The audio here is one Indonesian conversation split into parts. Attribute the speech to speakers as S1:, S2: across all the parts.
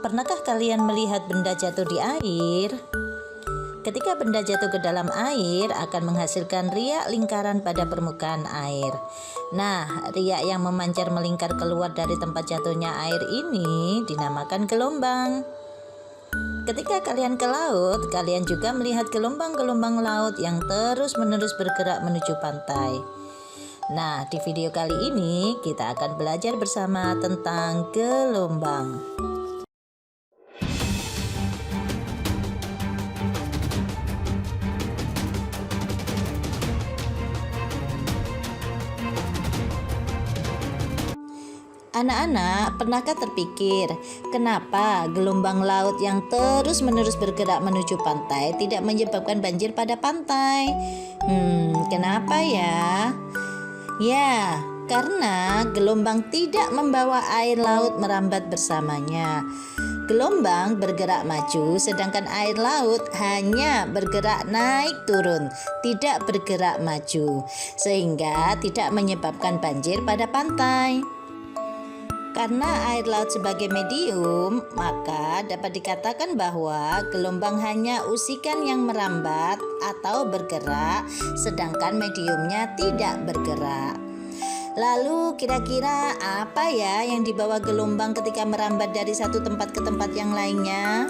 S1: Pernahkah kalian melihat benda jatuh di air? Ketika benda jatuh ke dalam air akan menghasilkan riak lingkaran pada permukaan air. Nah, riak yang memancar melingkar keluar dari tempat jatuhnya air ini dinamakan gelombang. Ketika kalian ke laut, kalian juga melihat gelombang-gelombang laut yang terus-menerus bergerak menuju pantai. Nah, di video kali ini kita akan belajar bersama tentang gelombang. Anak-anak, pernahkah terpikir kenapa gelombang laut yang terus-menerus bergerak menuju pantai tidak menyebabkan banjir pada pantai? Kenapa ya? Ya, karena gelombang tidak membawa air laut merambat bersamanya. Gelombang bergerak maju, sedangkan air laut hanya bergerak naik turun, tidak bergerak maju, sehingga tidak menyebabkan banjir pada pantai. Karena air laut sebagai medium, maka dapat dikatakan bahwa gelombang hanya usikan yang merambat atau bergerak, sedangkan mediumnya tidak bergerak. Lalu kira-kira apa ya yang dibawa gelombang ketika merambat dari satu tempat ke tempat yang lainnya?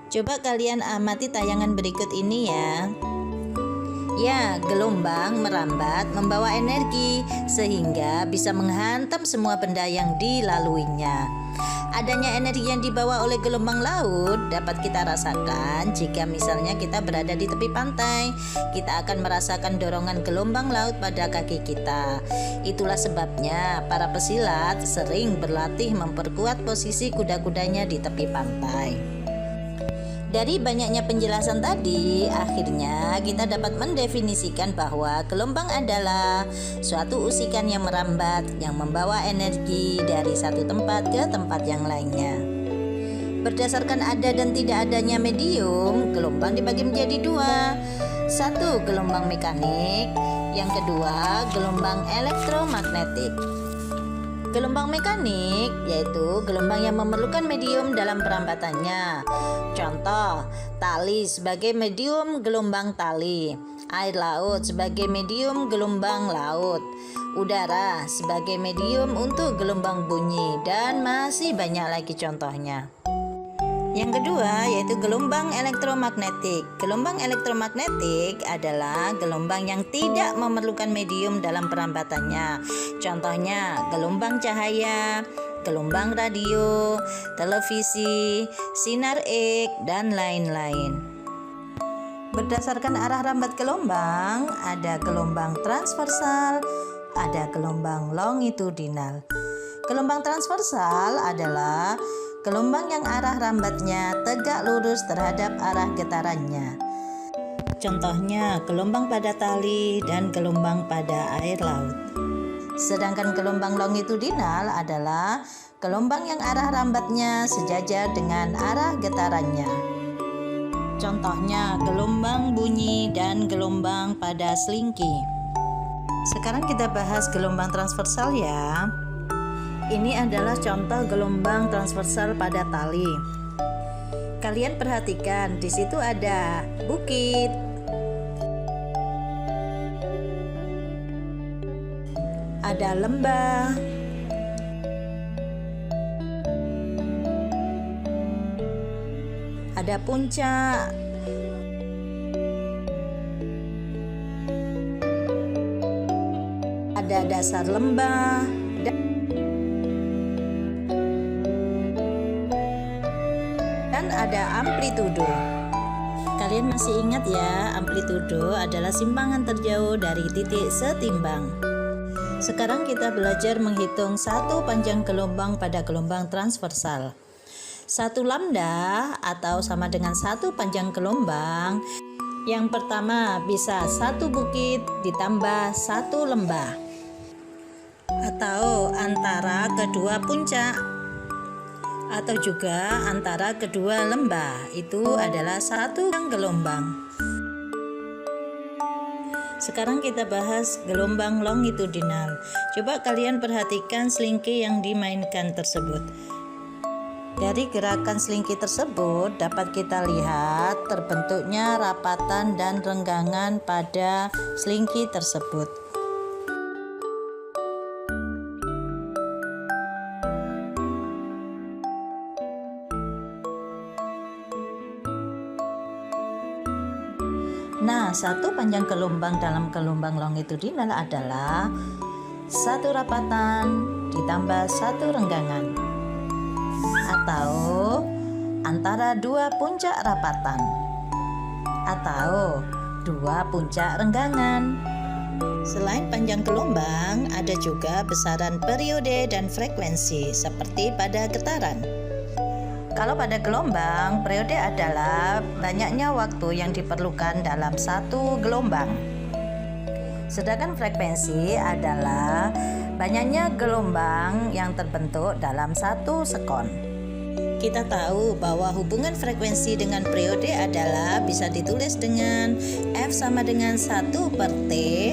S1: Coba kalian amati tayangan berikut ini ya. Ya, gelombang merambat membawa energi sehingga bisa menghantam semua benda yang dilaluinya. Adanya energi yang dibawa oleh gelombang laut dapat kita rasakan jika misalnya kita berada di tepi pantai. Kita akan merasakan dorongan gelombang laut pada kaki kita. Itulah sebabnya para pesilat sering berlatih memperkuat posisi kuda-kudanya di tepi pantai. Dari banyaknya penjelasan tadi, akhirnya kita dapat mendefinisikan bahwa gelombang adalah suatu usikan yang merambat yang membawa energi dari satu tempat ke tempat yang lainnya. Berdasarkan ada dan tidak adanya medium, gelombang dibagi menjadi dua. Satu, gelombang mekanik, yang kedua, gelombang elektromagnetik. Gelombang mekanik yaitu gelombang yang memerlukan medium dalam perambatannya. Contoh, tali sebagai medium gelombang tali, air laut sebagai medium gelombang laut, udara sebagai medium untuk gelombang bunyi, dan masih banyak lagi contohnya. Yang kedua yaitu gelombang elektromagnetik. Gelombang elektromagnetik adalah gelombang yang tidak memerlukan medium dalam perambatannya. Contohnya gelombang cahaya, gelombang radio, televisi, sinar X, dan lain-lain. Berdasarkan arah rambat gelombang, ada gelombang transversal, ada gelombang longitudinal. Gelombang transversal adalah gelombang yang arah rambatnya tegak lurus terhadap arah getarannya. Contohnya gelombang pada tali dan gelombang pada air laut. Sedangkan gelombang longitudinal adalah gelombang yang arah rambatnya sejajar dengan arah getarannya. Contohnya gelombang bunyi dan gelombang pada selingki. Sekarang kita bahas gelombang transversal ya. Ini adalah contoh gelombang transversal pada tali. Kalian perhatikan, di situ ada bukit, ada lembah, ada puncak, ada dasar lembah, dan ada amplitudo. Kalian masih ingat ya, amplitudo adalah simpangan terjauh dari titik setimbang. Sekarang kita belajar menghitung satu panjang gelombang pada gelombang transversal. Satu lambda atau sama dengan satu panjang gelombang. Yang pertama bisa satu bukit ditambah satu lembah, atau antara kedua puncak, atau juga antara kedua lembah. Itu adalah satu gelombang. Sekarang kita bahas gelombang longitudinal. Coba kalian perhatikan selingki yang dimainkan tersebut. Dari gerakan selingki tersebut dapat kita lihat terbentuknya rapatan dan renggangan pada selingki tersebut. Nah, satu panjang gelombang dalam gelombang longitudinal adalah satu rapatan ditambah satu renggangan, atau antara dua puncak rapatan, atau dua puncak renggangan. Selain panjang gelombang, ada juga besaran periode dan frekuensi seperti pada getaran. Kalau pada gelombang, periode adalah banyaknya waktu yang diperlukan dalam satu gelombang. Sedangkan frekuensi adalah banyaknya gelombang yang terbentuk dalam satu sekon. Kita tahu bahwa hubungan frekuensi dengan periode adalah bisa ditulis dengan F sama dengan 1 per T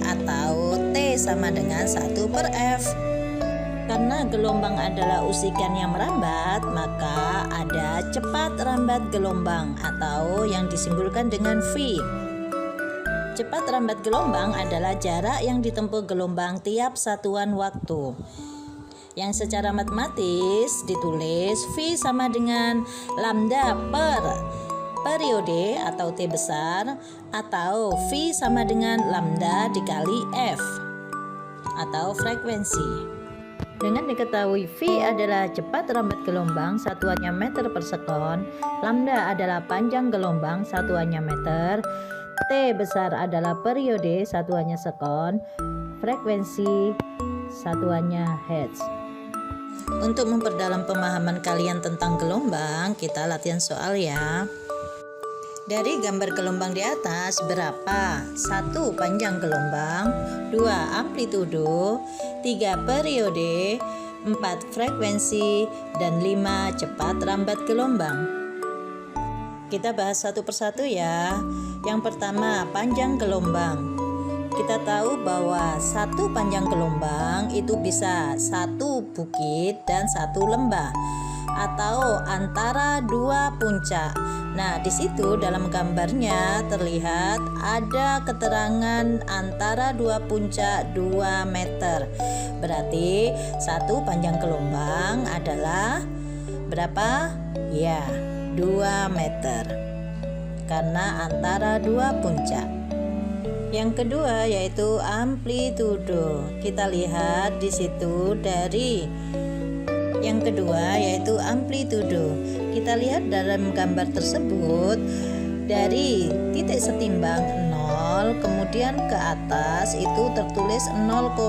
S1: atau T sama dengan 1 per F. Karena gelombang adalah usikan yang merambat, maka ada cepat rambat gelombang atau yang disimbolkan dengan V. Cepat rambat gelombang adalah jarak yang ditempuh gelombang tiap satuan waktu, yang secara matematis ditulis V sama dengan lambda per periode atau T besar, atau V sama dengan lambda dikali F atau frekuensi. Dengan diketahui V adalah cepat rambat gelombang, satuannya meter per sekon, lambda adalah panjang gelombang, satuannya meter, T besar adalah periode, satuannya sekon, frekuensi, satuannya hertz. Untuk memperdalam pemahaman kalian tentang gelombang, kita latihan soal ya. Dari gambar gelombang di atas, berapa? 1 panjang gelombang, 2 amplitudo, 3 periode, 4 frekuensi, dan 5 cepat rambat gelombang. Kita bahas satu persatu ya. Yang pertama, panjang gelombang. Kita tahu bahwa satu panjang gelombang itu bisa satu bukit dan satu lembah, atau antara dua puncak. Nah, di situ dalam gambarnya terlihat ada keterangan antara dua puncak 2 meter. Berarti satu panjang gelombang adalah berapa? Ya, 2 meter. Karena antara dua puncak. Yang kedua yaitu amplitudo. Kita lihat di situ dari yang kedua yaitu amplitudo. Kita lihat dalam gambar tersebut dari titik setimbang 0 kemudian ke atas itu tertulis 0,5.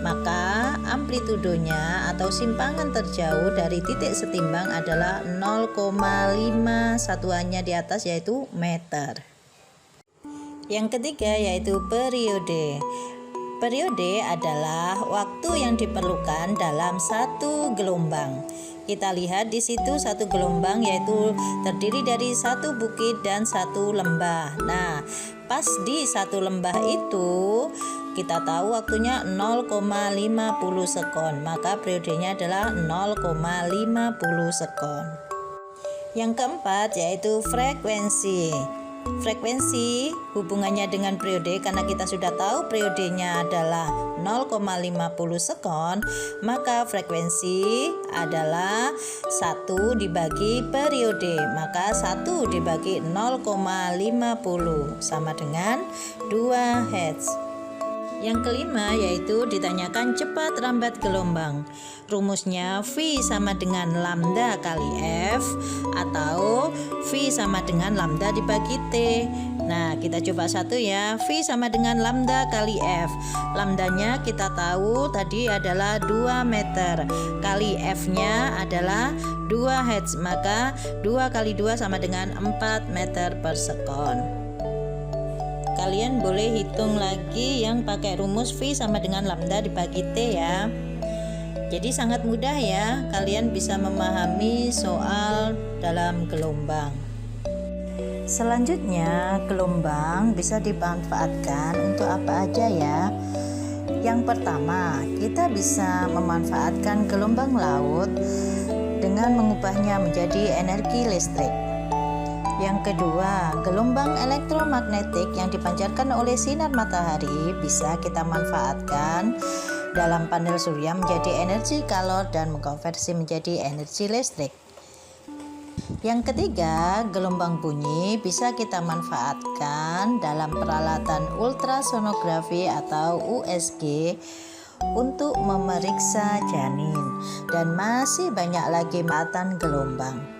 S1: Maka amplitudonya atau simpangan terjauh dari titik setimbang adalah 0,5, satuannya di atas yaitu meter. Yang ketiga yaitu periode. Periode adalah waktu yang diperlukan dalam satu gelombang. Kita lihat di situ satu gelombang yaitu terdiri dari satu bukit dan satu lembah. Nah, pas di satu lembah itu kita tahu waktunya 0,50 sekon, maka periodenya adalah 0,50 sekon. Yang keempat yaitu frekuensi. Frekuensi hubungannya dengan periode, karena kita sudah tahu periodenya adalah 0,50 sekon, maka frekuensi adalah 1 dibagi periode, maka 1 dibagi 0,50 sama dengan 2 Hz. Yang kelima yaitu ditanyakan cepat rambat gelombang. Rumusnya V sama dengan lambda kali F atau V sama dengan lambda dibagi T. Nah, kita coba satu ya. V sama dengan lambda kali F. Lambdanya kita tahu tadi adalah 2 meter. Kali F-nya adalah 2 Hz. Maka 2 kali 2 sama dengan 4 meter per sekon. Kalian boleh hitung lagi yang pakai rumus V sama dengan lambda dibagi T ya. Jadi sangat mudah ya, kalian bisa memahami soal dalam gelombang. Selanjutnya, gelombang bisa dimanfaatkan untuk apa aja ya. Yang pertama, kita bisa memanfaatkan gelombang laut dengan mengubahnya menjadi energi listrik. Yang kedua, gelombang elektromagnetik yang dipancarkan oleh sinar matahari bisa kita manfaatkan dalam panel surya menjadi energi kalor dan mengkonversi menjadi energi listrik. Yang ketiga, gelombang bunyi bisa kita manfaatkan dalam peralatan ultrasonografi atau USG untuk memeriksa janin, dan masih banyak lagi manfaatan gelombang.